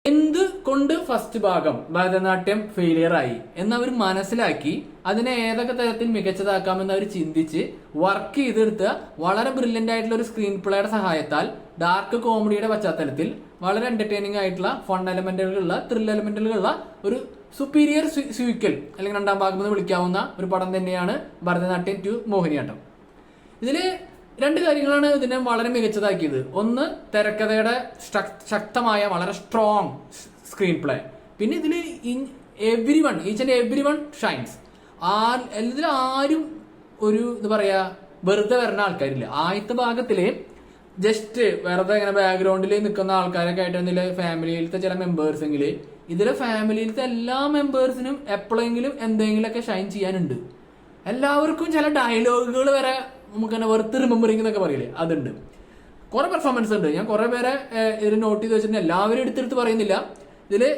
എന്തുകൊണ്ട് ഫസ്റ്റ് ഭാഗം ഭരതനാട്യം ഫെയിലിയർ ആയി എന്നവർ മനസ്സിലാക്കി അതിനെ ഏതൊക്കെ തരത്തിൽ മികച്ചതാക്കാമെന്ന് അവർ ചിന്തിച്ച് വർക്ക് ചെയ്തെടുത്ത വളരെ ബ്രില്യന്റ് ആയിട്ടുള്ള ഒരു സ്ക്രീൻ പ്ലേയുടെ സഹായത്താൽ ഡാർക്ക് കോമഡിയുടെ പശ്ചാത്തലത്തിൽ വളരെ എന്റർടൈനിങ് ആയിട്ടുള്ള ഫൺ എലമെന്റുകളുള്ള ത്രിൽ എലമെന്റുകളുള്ള ഒരു സുപ്പീരിയർ സ്വീക്കൽ അല്ലെങ്കിൽ രണ്ടാം ഭാഗം എന്ന് വിളിക്കാവുന്ന ഒരു പടം തന്നെയാണ് ഭരതനാട്യം 2 മോഹിനിയാട്ടം. ഇതില് രണ്ട് കാര്യങ്ങളാണ് ഇതിനെ വളരെ മികച്ചതാക്കിയത്. ഒന്ന്, തിരക്കഥയുടെ ശക്തമായ വളരെ സ്ട്രോങ് സ്ക്രീൻ പ്ലേ. പിന്നെ ഇതിൽ each and every one shines. ഇതിൽ ആരും ഒരു എന്താ പറയാ വെറുതെ വരുന്ന ആൾക്കാരില്ല. ആദ്യത്തെ ഭാഗത്തില് ജസ്റ്റ് വെറുതെ ഇങ്ങനെ ബാക്ക്ഗ്രൗണ്ടിൽ നിൽക്കുന്ന ആൾക്കാരൊക്കെ ആയിട്ട് ഇതിലെ ഫാമിലിയിലത്തെ ചില മെമ്പേഴ്സ് എങ്കിൽ ഇതിലെ ഫാമിലിയിലത്തെ എല്ലാ മെമ്പേഴ്സിനും എപ്പോഴെങ്കിലും എന്തെങ്കിലുമൊക്കെ ഷൈൻ ചെയ്യാനുണ്ട്. എല്ലാവർക്കും ചില ഡയലോഗുകൾ വരെ നമുക്ക് തന്നെ വെറുതെ റിമെമ്പറിംഗ് എന്നൊക്കെ പറയില്ലേ, അതുണ്ട്. കുറെ പെർഫോമൻസ് ഉണ്ട്. ഞാൻ കുറെ പേരെ ഇതിൽ നോട്ട് ചെയ്ത് വെച്ചിട്ടുണ്ട്. എല്ലാവരും എടുത്തെടുത്ത് പറയുന്നില്ല. ഇതില്